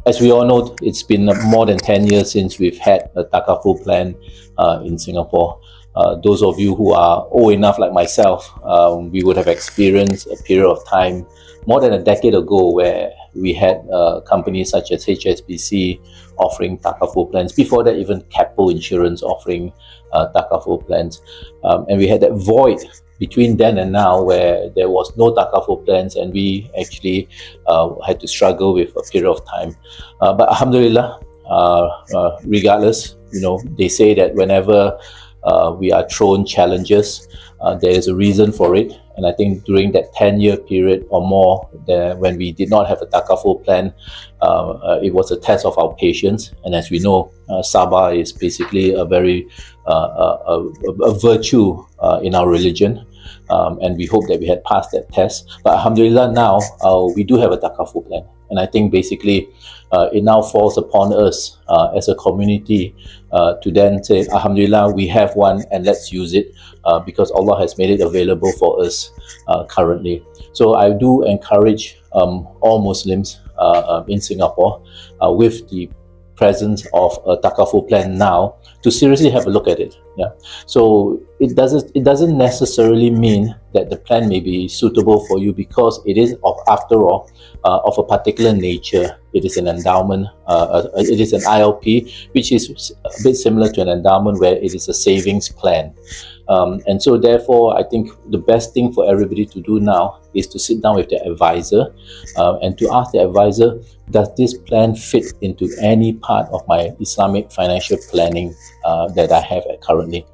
As we all know, it's been more than 10 years since we've had a Takaful plan in Singapore. Those of you who are old enough like myself, we would have experienced a period of time more than a decade ago where we had companies such as HSBC offering Takaful plans. Before that, even Capital Insurance offering Takaful plans. And we had that void between then and now where there was no Takaful plans, and we actually had to struggle with a period of time. But Alhamdulillah, regardless, they say that whenever we are thrown challenges, there is a reason for it. And I think during that 10-year period or more, when we did not have a Takaful plan, it was a test of our patience. And as we know, Sabah is basically a very a virtue in our religion. And we hope that we had passed that test. But Alhamdulillah, now we do have a Takaful plan. And I think basically it now falls upon us as a community to then say, Alhamdulillah, we have one and let's use it because Allah has made it available for us currently. So I do encourage all Muslims in Singapore with the presence of a Takaful plan now to seriously have a look at it. Yeah. So it doesn't necessarily mean that the plan may be suitable for you because it is after all of a particular nature. It is an endowment, it is an ILP, which is a bit similar to an endowment where it is a savings plan. And so therefore, I think the best thing for everybody to do now is to sit down with their advisor and to ask the advisor, does this plan fit into any part of my Islamic financial planning that I have currently?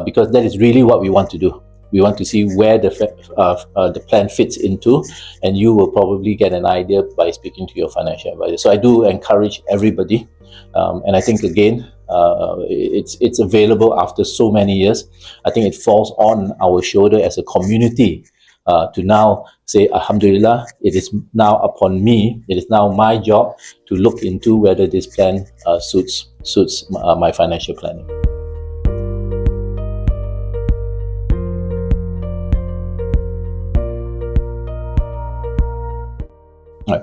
Because that is really what we want to do. We want to see where the plan fits into, and you will probably get an idea by speaking to your financial advisor. So I do encourage everybody, and I think again, it's available after so many years. I think it falls on our shoulder as a community to now say, Alhamdulillah, it is now upon me, it is now my job to look into whether this plan suits my financial planning. Right.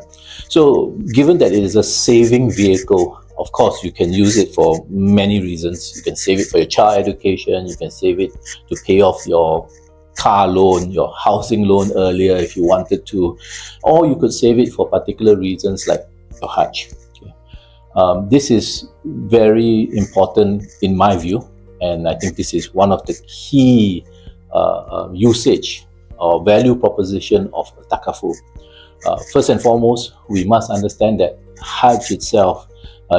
So given that it is a saving vehicle, of course, you can use it for many reasons. You can save it for your child education, you can save it to pay off your car loan, your housing loan earlier if you wanted to, or you could save it for particular reasons like your Hajj. Okay. This is very important in my view, and I think this is one of the key usage or value proposition of Takaful. First and foremost, we must understand that Hajj itself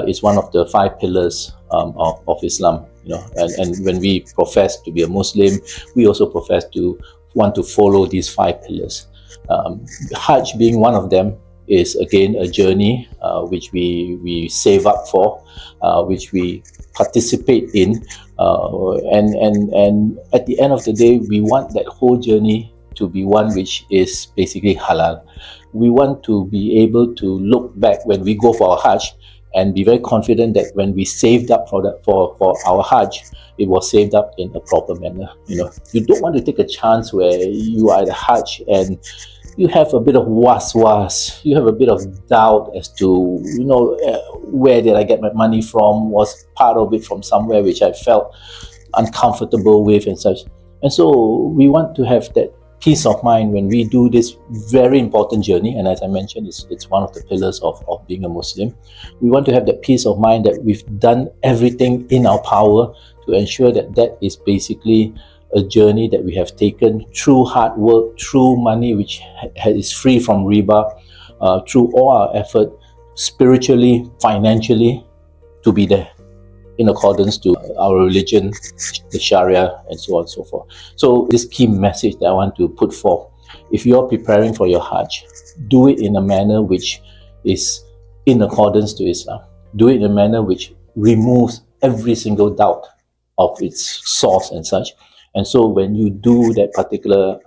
is one of the 5 pillars of Islam. And when we profess to be a Muslim, we also profess to want to follow these 5 pillars. Hajj being one of them is again a journey which we save up for, which we participate in, and at the end of the day, we want that whole journey to be one which is basically halal. We want to be able to look back when we go for our Hajj and be very confident that when we saved up for our Hajj, it was saved up in a proper manner. You don't want to take a chance where you are at a Hajj and you have a bit of was, you have a bit of doubt as to, where did I get my money from? Was part of it from somewhere which I felt uncomfortable with and such. And so we want to have that peace of mind when we do this very important journey, and as I mentioned, it's one of the pillars of being a Muslim. We want to have that peace of mind that we've done everything in our power to ensure that that is basically a journey that we have taken through hard work, through money which is free from riba, through all our effort, spiritually, financially, to be there in accordance to our religion, the Sharia, and so on and so forth. So this key message that I want to put forth, if you're preparing for your Hajj, do it in a manner which is in accordance to Islam. Do it in a manner which removes every single doubt of its source and such. And so when you do that particular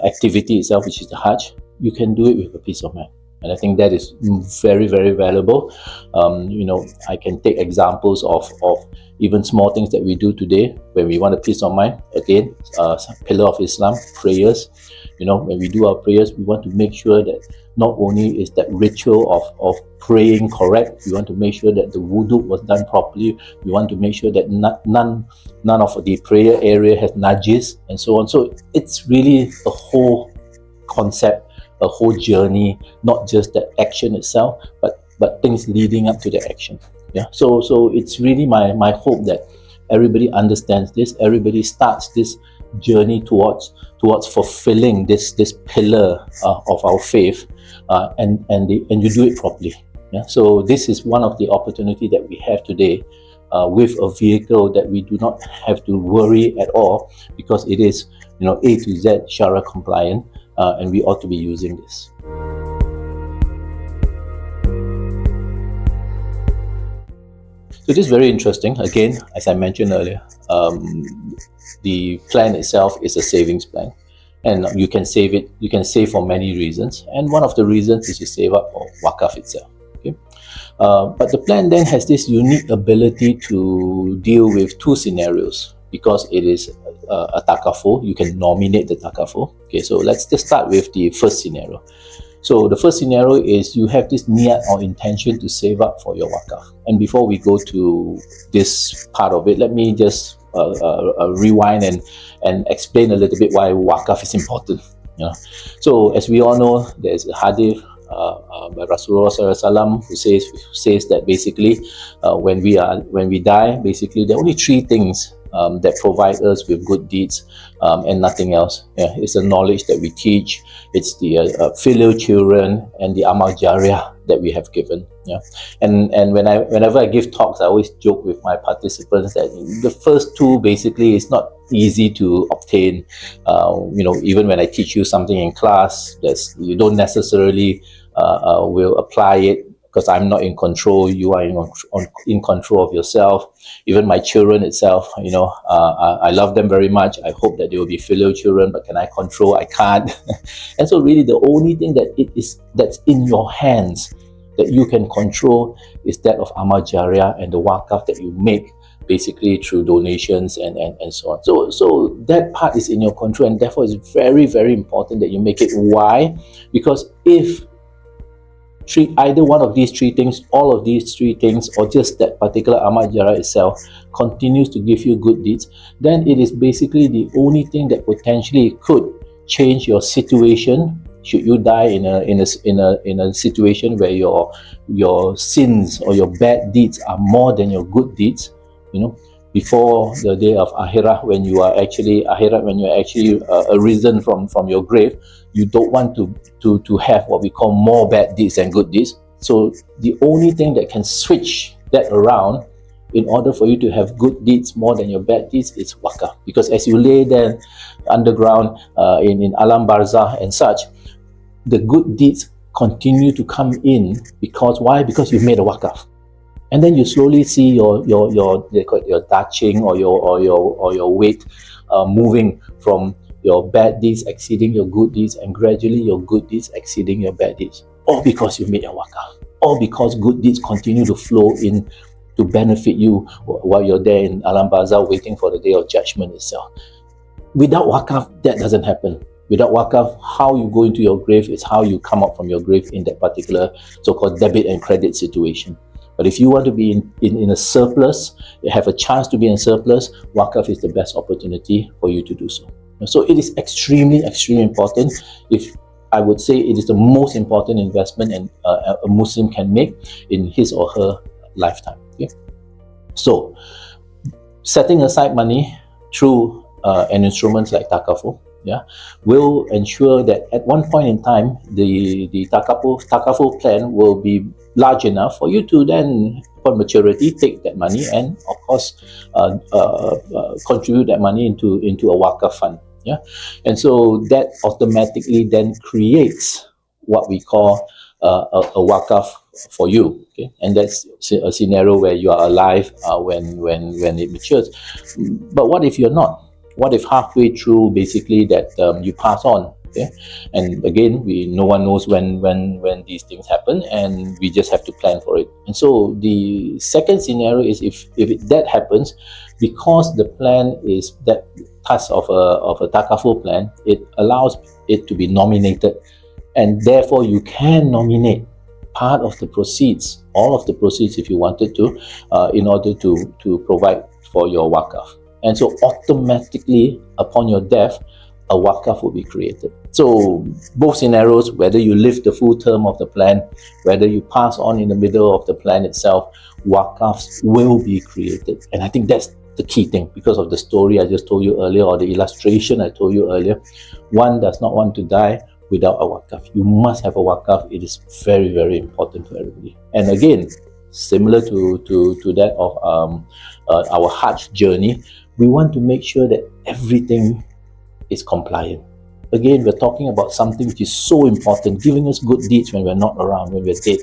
activity itself, which is the Hajj, you can do it with a peace of mind. And I think that is very, very valuable. I can take examples of even small things that we do today when we want a peace of mind. Again, pillar of Islam, prayers. When we do our prayers, we want to make sure that not only is that ritual of praying correct, we want to make sure that the wudu was done properly, we want to make sure that none of the prayer area has najis and so on. So it's really a whole concept, a whole journey, not just the action itself, but things leading up to the action. Yeah. So it's really my hope that everybody understands this, everybody starts this journey towards fulfilling this pillar of our faith, and you do it properly. Yeah. So this is one of the opportunity that we have today, with a vehicle that we do not have to worry at all, because it is, A to Z Sharia compliant, and we ought to be using this. So this is very interesting. Again, as I mentioned earlier, the plan itself is a savings plan, and you can save it. You can save for many reasons, and one of the reasons is to save up for Wakaf itself. Okay, but the plan then has this unique ability to deal with two scenarios, because it is a takaful. You can nominate the takaful. Okay, so let's just start with the first scenario. So the first scenario is you have this niyat or intention to save up for your wakaf. And before we go to this part of it, let me just rewind and explain a little bit why wakaf is important. So as we all know, there's a hadith by Rasulullah SAW who says that basically when we die, basically there are only three things that provide us with good deeds, and nothing else. Yeah, it's the knowledge that we teach, it's the filial children, and the amal jariyah that we have given. Yeah, and whenever I give talks, I always joke with my participants that the first two basically is not easy to obtain. Even when I teach you something in class, you don't necessarily will apply it, because I'm not in control. You are in control of yourself. Even my children itself, I love them very much. I hope that they will be filial children, but can I control? I can't. And so really the only thing that's in your hands that you can control is that of amal jariyah and the wakaf that you make, basically through donations and so on. So that part is in your control, and therefore it's very, very important that you make it. Why? Because if either one of these three things, all of these three things, or just that particular amal jariyah itself continues to give you good deeds, then it is basically the only thing that potentially could change your situation. Should you die in a situation where your sins or your bad deeds are more than your good deeds, before the day of Akhirah, when you are actually arisen from your grave, you don't want to have what we call more bad deeds than good deeds. So the only thing that can switch that around, in order for you to have good deeds more than your bad deeds, is wakaf. Because as you lay there underground in alam barzakh and such, the good deeds continue to come in. Because why? Because you've made a wakaf. And then you slowly see your touching or your weight moving from your bad deeds exceeding your good deeds, and gradually your good deeds exceeding your bad deeds. All because you made a wakaf. All because good deeds continue to flow in to benefit you while you're there in alam barzakh waiting for the day of judgment itself. Without wakaf, that doesn't happen. Without wakaf, how you go into your grave is how you come out from your grave in that particular so-called debit and credit situation. But if you want to be in a surplus, you have a chance to be in surplus, wakaf is the best opportunity for you to do so. So it is extremely, extremely important. If I would say it is the most important investment a Muslim can make in his or her lifetime. Okay? So setting aside money through an instrument like takaful, will ensure that at one point in time, the takaful plan will be large enough for you to then, upon maturity, take that money and, of course, contribute that money into a wakaf fund. And so that automatically then creates what we call a wakaf for you. Okay, and that's a scenario where you are alive when it matures. But what if you're not? What if halfway through, basically, that you pass on? Okay, and again, no one knows when these things happen, and we just have to plan for it. And so the second scenario is if that happens, because the plan is that task of a takaful plan, it allows it to be nominated and therefore you can nominate part of the proceeds, all of the proceeds if you wanted to, in order to provide for your wakaf. And so automatically upon your death, a wakaf will be created. So both scenarios, whether you live the full term of the plan, whether you pass on in the middle of the plan itself, wakafs will be created. And I think that's the key thing, because of the story I just told you earlier, or the illustration I told you earlier. One does not want to die without a wakaf. You must have a wakaf. It is very, very important for everybody. And again, similar to that of our Hajj journey, we want to make sure that everything is compliant. Again, we're talking about something which is so important, giving us good deeds when we're not around, when we're dead.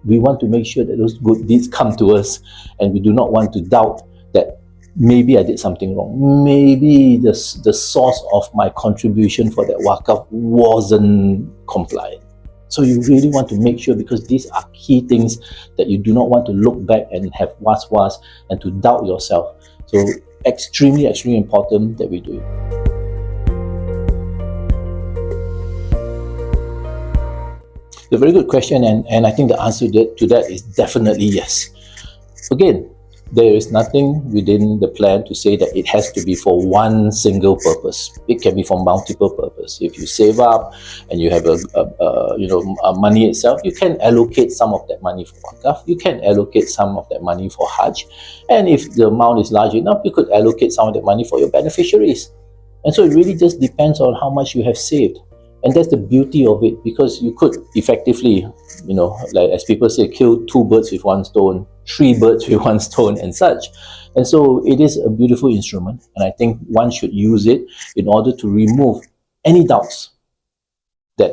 We want to make sure that those good deeds come to us, and we do not want to doubt that maybe I did something wrong. Maybe the source of my contribution for that wakaf wasn't compliant. So you really want to make sure, because these are key things that you do not want to look back and have was and to doubt yourself. So extremely, extremely important that we do it. A very good question, and I think the answer to that is definitely yes. Again, there is nothing within the plan to say that it has to be for one single purpose. It can be for multiple purposes. If you save up and you have a money itself, you can allocate some of that money for wakaf. You can allocate some of that money for Hajj, and if the amount is large enough, you could allocate some of that money for your beneficiaries. And so it really just depends on how much you have saved. And that's the beauty of it, because you could effectively, like as people say, kill two birds with one stone, three birds with one stone and such. And so it is a beautiful instrument, and I think one should use it in order to remove any doubts that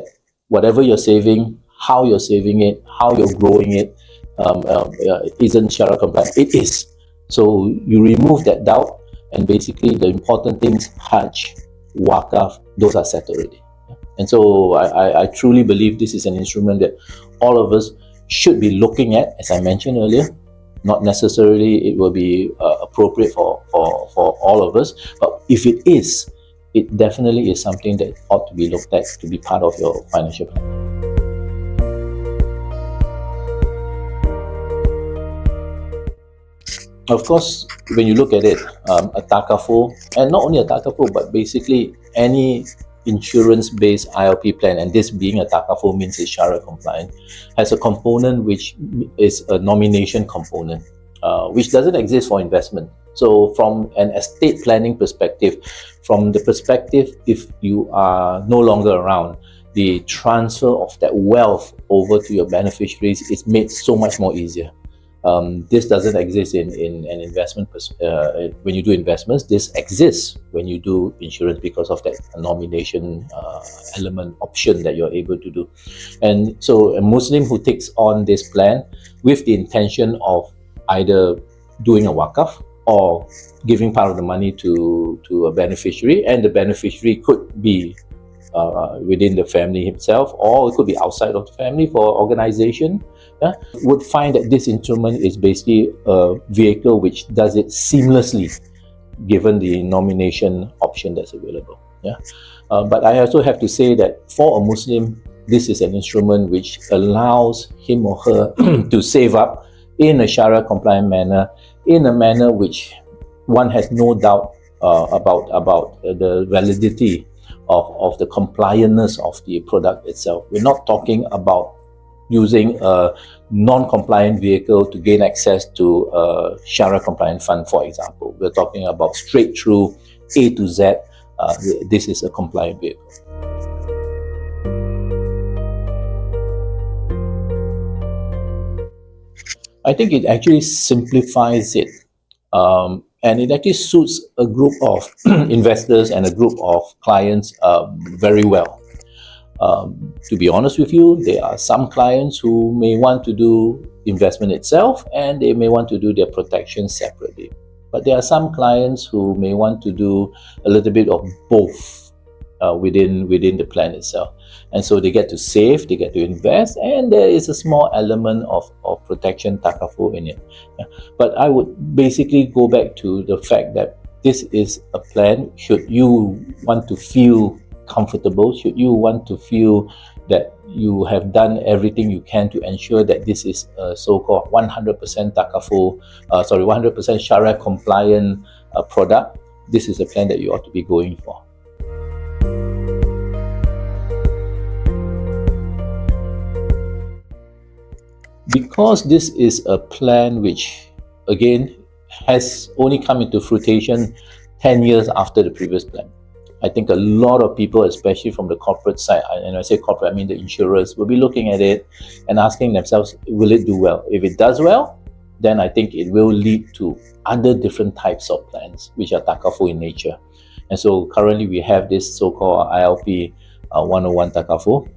whatever you're saving, how you're saving it, how you're growing it, isn't Shariah compliant. It is. So you remove that doubt, and basically the important things, Hajj, wakaf, those are set already. And so I truly believe this is an instrument that all of us should be looking at, as I mentioned earlier. Not necessarily it will be appropriate for all of us, but if it is, it definitely is something that ought to be looked at to be part of your financial plan. Of course, when you look at it, a Takaful, and not only a Takaful, but basically any insurance-based ILP plan, and this being a Takaful means it's Shariah compliant, has a component which is a nomination component, which doesn't exist for investment. So from an estate planning perspective, from the perspective if you are no longer around, the transfer of that wealth over to your beneficiaries is made so much more easier. This doesn't exist in an investment. When you do investments, this exists when you do insurance because of that nomination element option that you're able to do. And so a Muslim who takes on this plan with the intention of either doing a wakaf or giving part of the money to a beneficiary, and the beneficiary could be within the family himself, or it could be outside of the family for organization, would find that this instrument is basically a vehicle which does it seamlessly, given the nomination option that's available. But I also have to say that for a Muslim, this is an instrument which allows him or her to save up in a Shariah compliant manner, in a manner which one has no doubt about the validity of the compliantness of the product itself. We're not talking about using a non-compliant vehicle to gain access to a Shariah compliant fund, for example. We're talking about straight through A to Z. This is a compliant vehicle. I think it actually simplifies it, and it actually suits a group of investors and a group of clients very well. To be honest with you, there are some clients who may want to do investment itself, and they may want to do their protection separately. But there are some clients who may want to do a little bit of both within the plan itself. And so they get to save, they get to invest, and there is a small element of protection takaful in it. But I would basically go back to the fact that this is a plan. Should you want to feel comfortable, should you want to feel that you have done everything you can to ensure that this is a so-called 100% Takaful, 100% Shariah-compliant product, this is a plan that you ought to be going for. Because this is a plan which, again, has only come into fruition 10 years after the previous plan, I think a lot of people, especially from the corporate side, and when I say corporate, I mean the insurers, will be looking at it and asking themselves, will it do well? If it does well, then I think it will lead to other different types of plans, which are Takaful in nature. And so currently we have this so-called ILP 101 Takaful.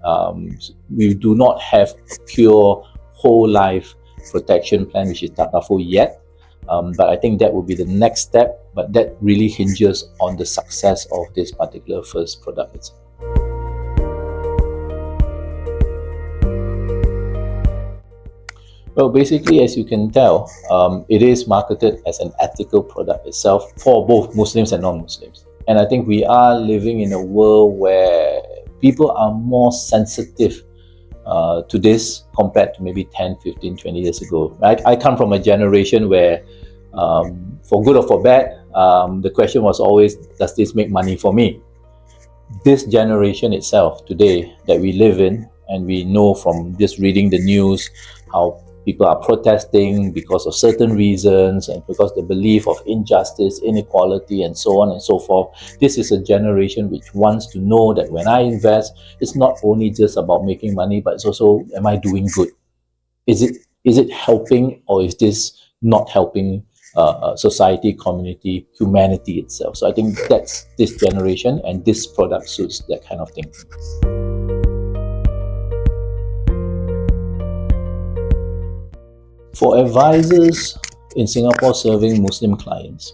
We do not have a pure whole life protection plan, which is Takaful yet. But I think that will be the next step, but that really hinges on the success of this particular first product itself. Well, basically, as you can tell, it is marketed as an ethical product itself for both Muslims and non-Muslims. And I think we are living in a world where people are more sensitive to this compared to maybe 10, 15, 20 years ago. I come from a generation where, for good or for bad, the question was always, does this make money for me? This generation itself today that we live in, and we know from just reading the news how people are protesting because of certain reasons and because the belief of injustice, inequality, and so on and so forth. This is a generation which wants to know that when I invest, it's not only just about making money, but it's also, am I doing good? Is it helping, or is this not helping society, community, humanity itself? So I think that's this generation, and this product suits that kind of thing. For advisors in Singapore serving Muslim clients,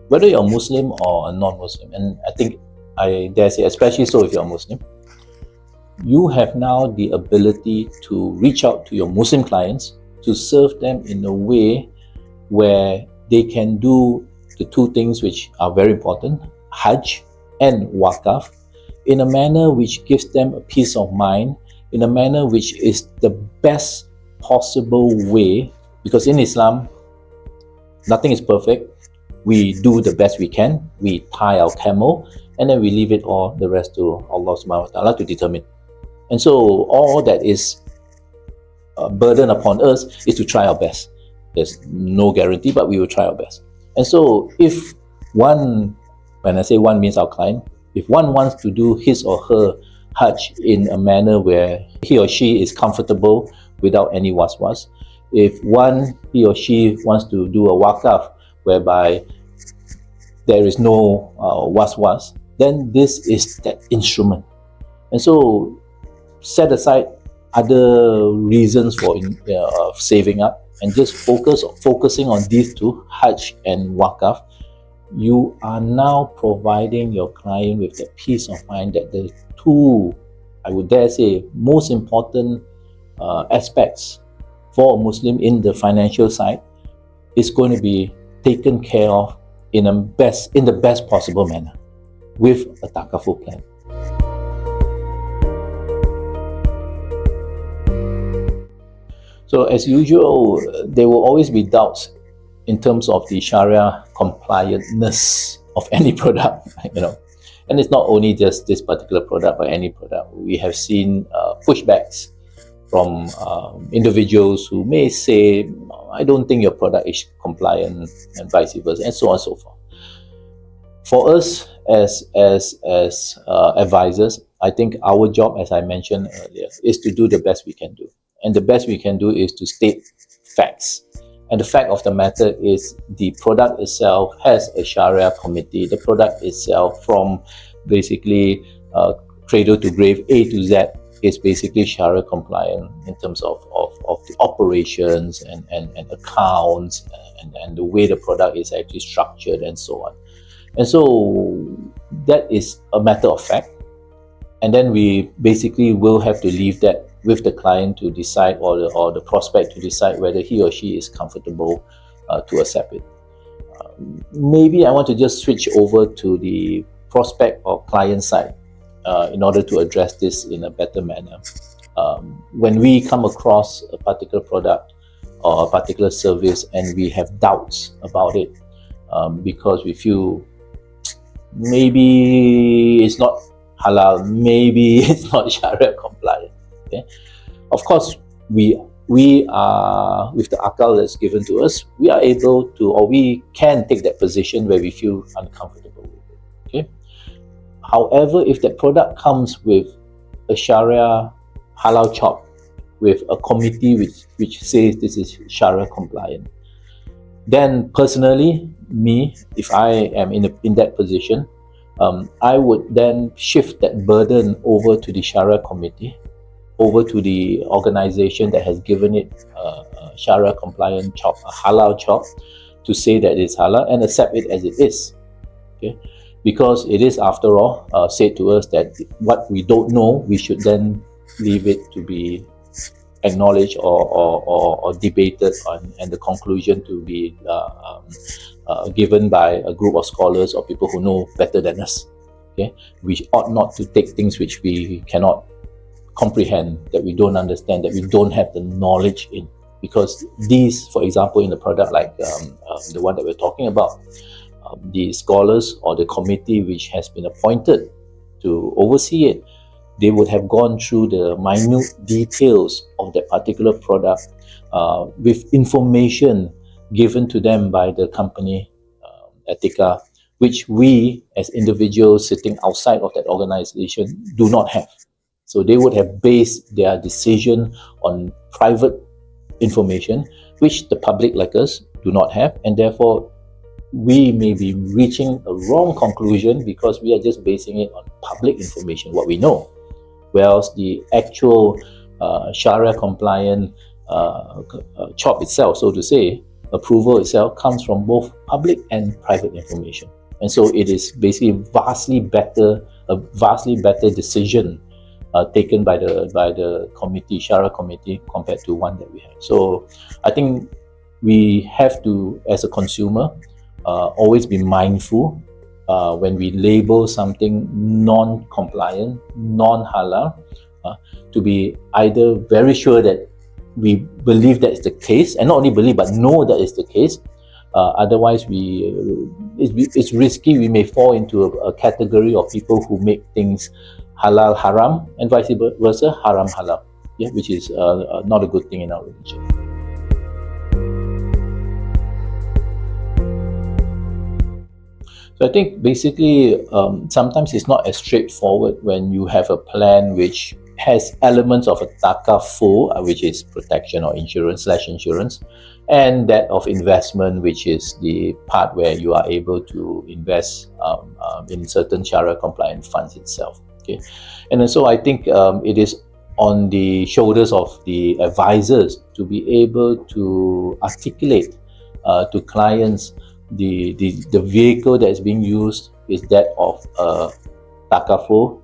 whether you're Muslim or a non-Muslim, and I think I dare say, especially so if you're a Muslim, you have now the ability to reach out to your Muslim clients to serve them in a way where they can do the two things which are very important, Hajj and Wakaf, in a manner which gives them a peace of mind, in a manner which is the best possible way, because in Islam, nothing is perfect. We do the best we can. We tie our camel, and then we leave it all, the rest, to Allah subhanahu wa ta'ala to determine. And so all that is a burden upon us is to try our best. There's no guarantee, but we will try our best. And so if one, when I say one means our client, if one wants to do his or her Hajj in a manner where he or she is comfortable without any waswas, if he or she wants to do a Wakaf whereby there is no waswas, then this is that instrument. And so set aside other reasons for saving up and just focusing on these two, Hajj and Wakaf. You are now providing your client with the peace of mind that the two, I would dare say, most important aspects for a Muslim in the financial side is going to be taken care of in the best possible manner with a Takaful plan. So as usual, there will always be doubts in terms of the Sharia compliantness of any product, And it's not only just this particular product, but any product. We have seen pushbacks from individuals who may say, I don't think your product is compliant, and vice versa, and so on and so forth. For us as advisors, I think our job, as I mentioned earlier, is to do the best we can do. And the best we can do is to state facts. And the fact of the matter is the product itself has a Sharia committee. The product itself, from basically cradle to grave, A to Z, is basically Sharia compliant in terms of the operations and accounts and the way the product is actually structured and so on. And so that is a matter of fact. And then we basically will have to leave that with the client to decide, or the prospect to decide whether he or she is comfortable to accept it. Maybe I want to just switch over to the prospect or client side in order to address this in a better manner. When we come across a particular product or a particular service and we have doubts about it, because we feel maybe it's not halal, maybe it's not Sharia compliant. Okay, of course we are, with the akal that's given to us, we are able to, or we can take that position where we feel uncomfortable with it. Okay. However, if that product comes with a Sharia halal chop, with a committee which says this is Sharia compliant, then personally, me, if I am in that position, I would then shift that burden over to the Sharia committee, over to the organization that has given it a Sharia compliant chop, a halal chop, to say that it's halal and accept it as it is. Okay, because it is, after all, said to us that what we don't know, we should then leave it to be acknowledged or debated on, and the conclusion to be given by a group of scholars or people who know better than us. Okay, we ought not to take things which we cannot comprehend, that we don't understand, that we don't have the knowledge in, because these, for example, in a product like the one that we're talking about, the scholars or the committee which has been appointed to oversee it, they would have gone through the minute details of that particular product, with information given to them by the company, Etiqa, which we as individuals sitting outside of that organization do not have. So they would have based their decision on private information, which the public like us do not have, and therefore we may be reaching a wrong conclusion because we are just basing it on public information, what we know. Whereas the actual Sharia compliant chop itself, so to say, approval itself, comes from both public and private information. And so it is basically a vastly better decision taken by the committee, Sharia committee, compared to one that we have. So I think we have to, as a consumer, always be mindful when we label something non-compliant, non-halal, to be either very sure that we believe that is the case, and not only believe but know that is the case. Otherwise, it's risky. We may fall into a category of people who make things halal haram and vice versa, haram halal, yeah, which is not a good thing in our religion. So I think basically sometimes it's not as straightforward when you have a plan which has elements of a Takaful, which is protection or insurance / insurance, and that of investment, which is the part where you are able to invest in certain Sharia compliant funds itself. Okay, and so I think it is on the shoulders of the advisors to be able to articulate to clients the vehicle that is being used is that of a Takaful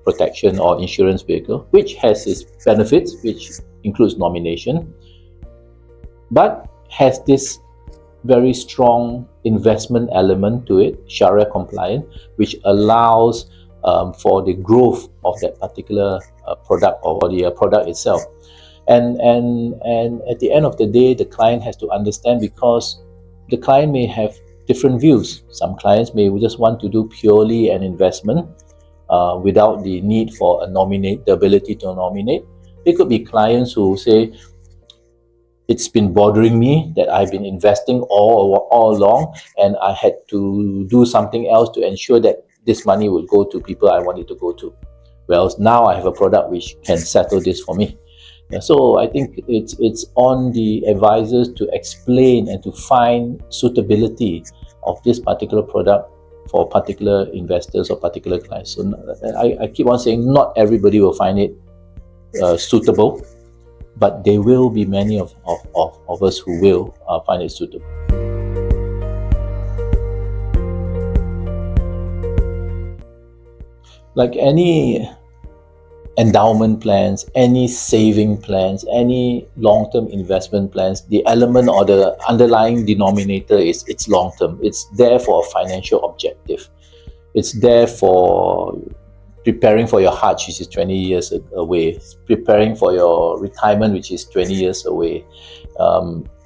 / protection or insurance vehicle, which has its benefits, which includes nomination, but has this very strong investment element to it, Sharia compliant, which allows for the growth of that particular product or the product itself. And at the end of the day, the client has to understand, because the client may have different views. Some clients may just want to do purely an investment without the need for the ability to nominate. There could be clients who say, it's been bothering me that I've been investing all along, and I had to do something else to ensure that this money will go to people I want it to go to. Whereas now I have a product which can settle this for me. Yeah, so I think it's on the advisors to explain and to find suitability of this particular product for particular investors or particular clients. So I keep on saying not everybody will find it suitable, but there will be many of us who will find it suitable. Like any endowment plans, any saving plans, any long-term investment plans, the element or the underlying denominator is it's long-term. It's there for a financial objective. It's there preparing for your Hajj, which is 20 years away, preparing for your retirement, which is 20 years away.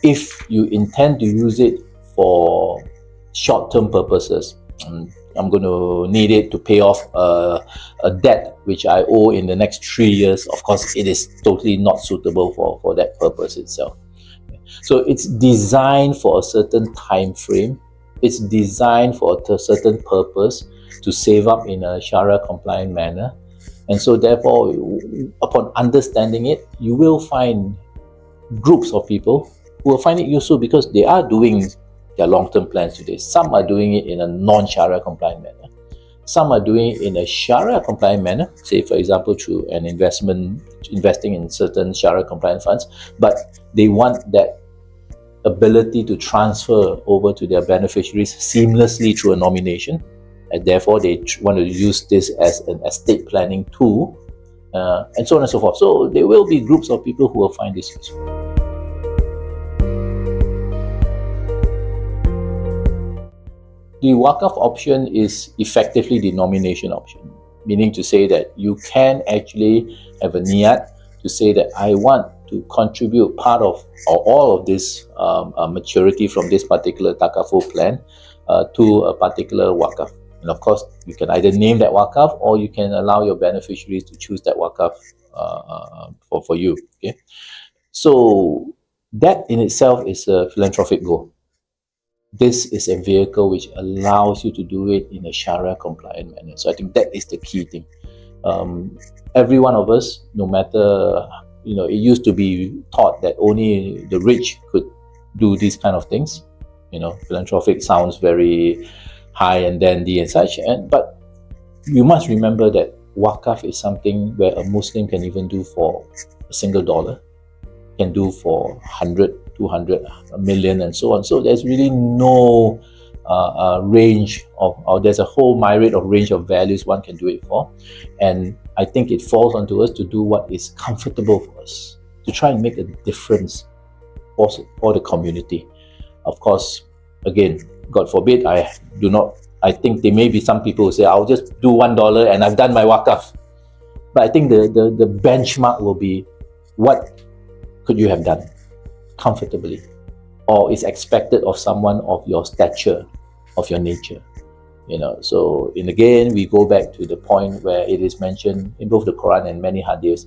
If you intend to use it for short-term purposes, I'm going to need it to pay off a debt which I owe in the next 3 years. Of course, it is totally not suitable for that purpose itself. So it's designed for a certain time frame. It's designed for a certain purpose to save up in a Sharia-compliant manner. And so therefore, upon understanding it, you will find groups of people who will find it useful because they are doing their long-term plans today. Some are doing it in a non-Sharia compliant manner. Some are doing it in a Sharia compliant manner, say for example through an investing in certain Sharia compliant funds, but they want that ability to transfer over to their beneficiaries seamlessly through a nomination, and therefore they want to use this as an estate planning tool, and so on and so forth. So there will be groups of people who will find this useful. The Wakaf option is effectively the nomination option, meaning to say that you can actually have a niyat to say that I want to contribute part of or all of this maturity from this particular Takaful plan to a particular Wakaf. And of course, you can either name that Wakaf or you can allow your beneficiaries to choose that Wakaf for you. Okay? So that in itself is a philanthropic goal. This is a vehicle which allows you to do it in a Sharia compliant manner. So I think that is the key thing. Every one of us, no matter, it used to be thought that only the rich could do these kind of things. Philanthropic sounds very high and dandy and such. But you must remember that Wakaf is something where a Muslim can even do for a single dollar, can do for 100, 200, a million, and so on. So there's really no range or there's a whole myriad of range of values one can do it for. And I think it falls onto us to do what is comfortable for us, to try and make a difference for the community. Of course, again, God forbid, I think there may be some people who say, I'll just do $1 and I've done my Wakaf. But I think the benchmark will be, what could you have done comfortably, or is expected of someone of your stature, of your nature. So again, we go back to the point where it is mentioned in both the Quran and many hadiths.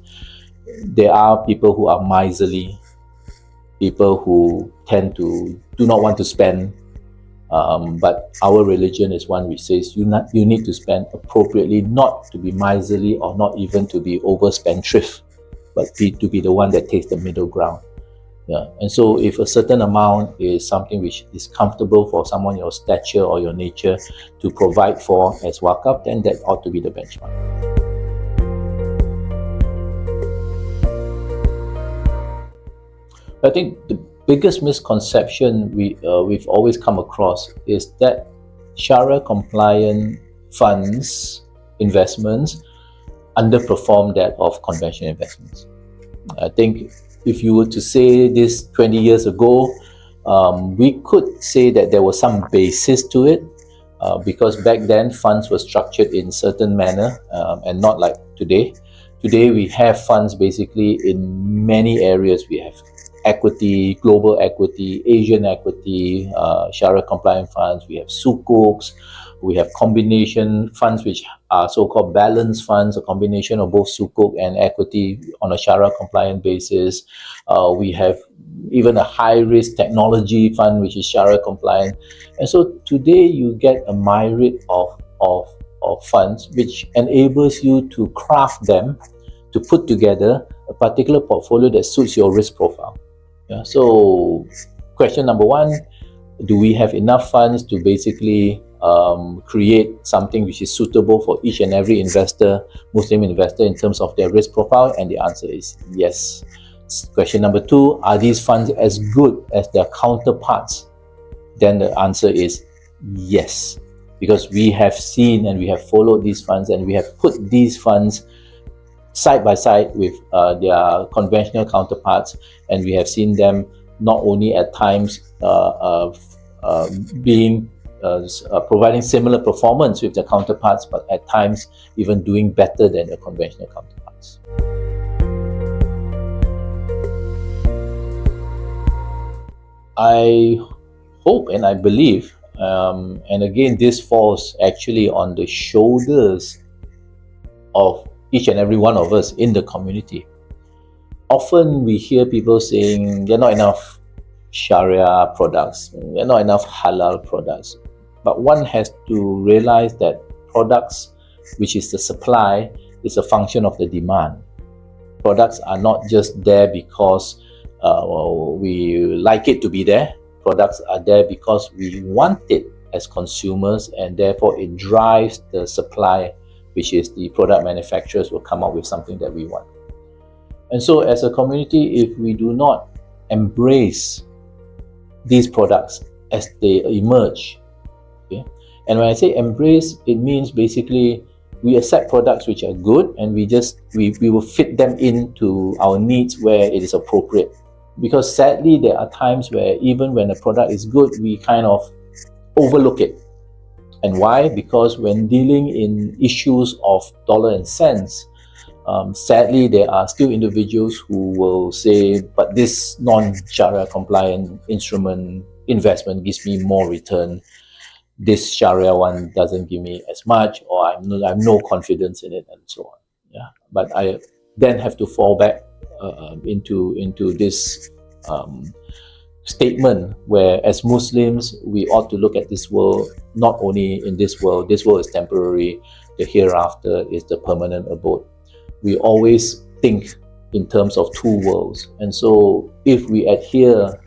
There are people who are miserly, people who tend to do not want to spend, but our religion is one which says you need to spend appropriately, not to be miserly or not even to be overspendthrift, but to be the one that takes the middle ground. Yeah. And so if a certain amount is something which is comfortable for someone your stature or your nature to provide for as Wakaf, then that ought to be the benchmark. I think the biggest misconception we've always come across is that Sharia-compliant funds, investments, underperform that of conventional investments. I think if you were to say this 20 years ago, we could say that there was some basis to it, because back then funds were structured in certain manner and not like today. Today we have funds basically in many areas. We have equity, global equity, Asian equity, Sharia-compliant funds. We have sukuks. We have combination funds which are so-called balanced funds, a combination of both sukuk and equity on a Sharia-compliant basis. We have even a high-risk technology fund which is Sharia-compliant. And so today you get a myriad of funds which enables you to craft them, to put together a particular portfolio that suits your risk profile. Yeah, so question number one, do we have enough funds to basically create something which is suitable for each and every investor, Muslim investor, in terms of their risk profile? And the answer is yes. Question number two, are these funds as good as their counterparts? Then the answer is yes, because we have seen and we have followed these funds and we have put these funds side by side with their conventional counterparts, and we have seen them not only at times being providing similar performance with their counterparts, but at times even doing better than their conventional counterparts. I hope and I believe, and again, this falls actually on the shoulders of each and every one of us in the community. Often we hear people saying there are not enough Sharia products, there are not enough Halal products. But one has to realize that products, which is the supply, is a function of the demand. Products are not just there because we like it to be there. Products are there because we want it as consumers, and therefore it drives the supply, which is the product manufacturers will come up with something that we want. And so as a community, if we do not embrace these products as they emerge, okay? And when I say embrace, it means basically we accept products which are good, and we will fit them into our needs where it is appropriate. Because sadly, there are times where even when a product is good, we kind of overlook it. And why? Because when dealing in issues of dollar and cents, sadly, there are still individuals who will say, but this non-Sharia compliant instrument investment gives me more return. This Sharia one doesn't give me as much, or I have no confidence in it, and so on. Yeah, but I then have to fall back into this statement where, as Muslims, we ought to look at this world not only in this world. This world is temporary. The hereafter is the permanent abode. We always think in terms of two worlds, and so if we adhere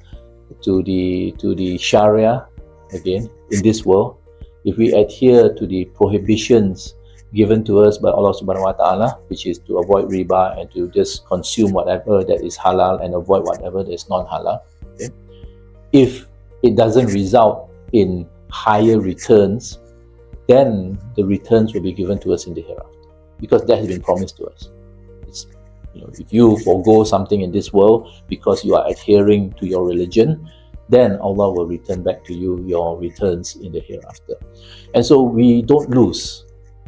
to the Sharia again in this world, if we adhere to the prohibitions given to us by Allah subhanahu wa ta'ala, which is to avoid riba and to just consume whatever that is halal and avoid whatever that is non-halal, okay? If it doesn't result in higher returns, then the returns will be given to us in the hereafter, because that has been promised to us. It's, if you forego something in this world because you are adhering to your religion, then Allah will return back to you your returns in the hereafter. And so we don't lose.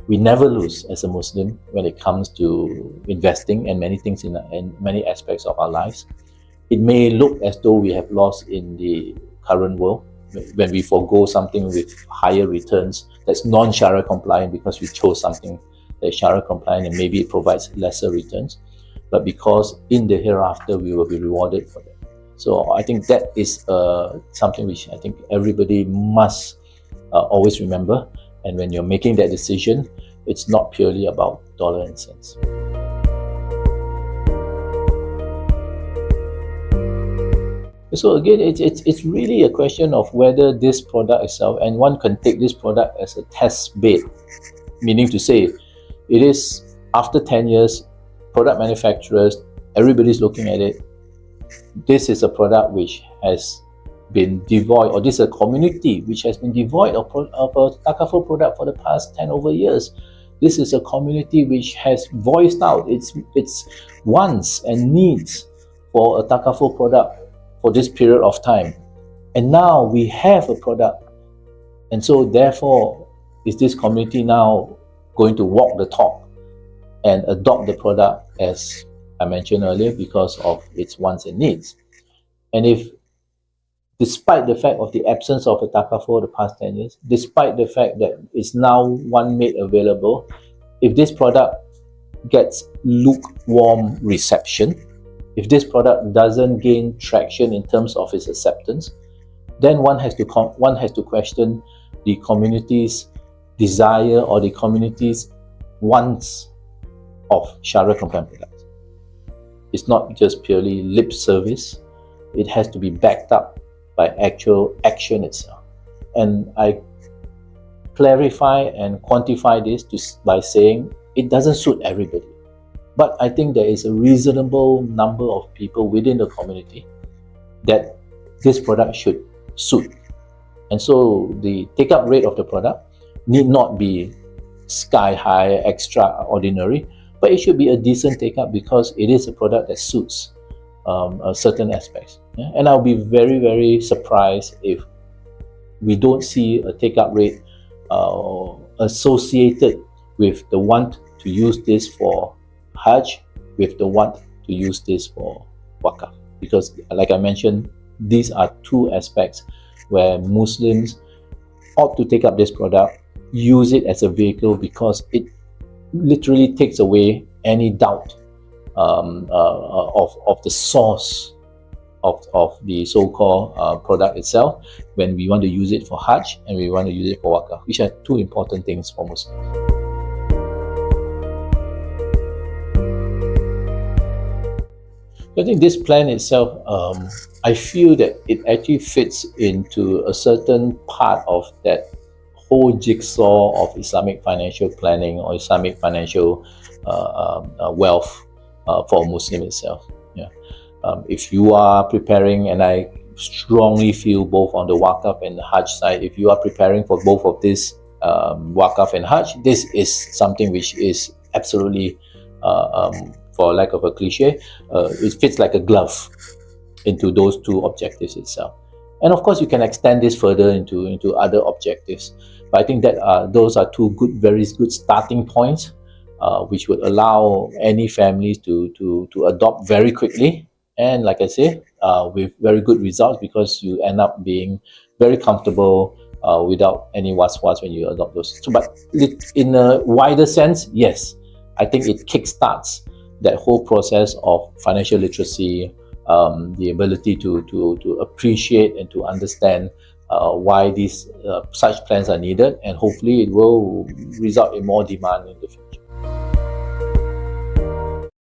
We never lose as a Muslim when it comes to investing and many things in many aspects of our lives. It may look as though we have lost in the current world when we forego something with higher returns that's non-Sharia compliant because we chose something that's Sharia compliant and maybe it provides lesser returns, but because in the hereafter we will be rewarded for that. So I think that is something which I think everybody must always remember. And when you're making that decision, it's not purely about dollar and cents. So again, it's really a question of whether this product itself, and one can take this product as a test bed, meaning to say, it is after 10 years, product manufacturers, everybody's looking at it. This is a product which has been devoid, or this is a community which has been devoid of a Takaful product for the past 10 over years. This is a community which has voiced out its wants and needs for a Takaful product for this period of time. And now we have a product. And so therefore, is this community now going to walk the talk and adopt the product as I mentioned earlier because of its wants and needs? And if, despite the fact of the absence of a Takaful the past 10 years, despite the fact that it's now one made available, if this product gets lukewarm reception, if this product doesn't gain traction in terms of its acceptance, then one has to question the community's desire or the community's wants of Sharia-compliant products. It's not just purely lip service. It has to be backed up by actual action itself. And I clarify and quantify this by saying it doesn't suit everybody. But I think there is a reasonable number of people within the community that this product should suit. And so the take-up rate of the product need not be sky high, extraordinary, but it should be a decent take-up because it is a product that suits certain aspects. Yeah? And I'll be very, very surprised if we don't see a take-up rate associated with the want to use this for Hajj, with the want to use this for Wakaf. Because, like I mentioned, these are two aspects where Muslims ought to take up this product, use it as a vehicle, because it literally takes away any doubt of the source of the so-called product itself when we want to use it for Hajj and we want to use it for Wakaf, which are two important things for Muslims. I think this plan itself, I feel that it actually fits into a certain part of that whole jigsaw of Islamic financial planning or Islamic financial wealth for a Muslim itself. Yeah. If you are preparing, and I strongly feel both on the Wakaf and the Hajj side, if you are preparing for both of this, Wakaf and Hajj, this is something which is absolutely, for lack of a cliche, it fits like a glove into those two objectives itself. And of course, you can extend this further into other objectives. But I think that those are two very good starting points, which would allow any families to adopt very quickly. And like I say, with very good results, because you end up being very comfortable without any was when you adopt those. So, but in a wider sense, yes, I think it kickstarts that whole process of financial literacy, the ability to appreciate and to understand why these such plans are needed, and hopefully it will result in more demand in the future.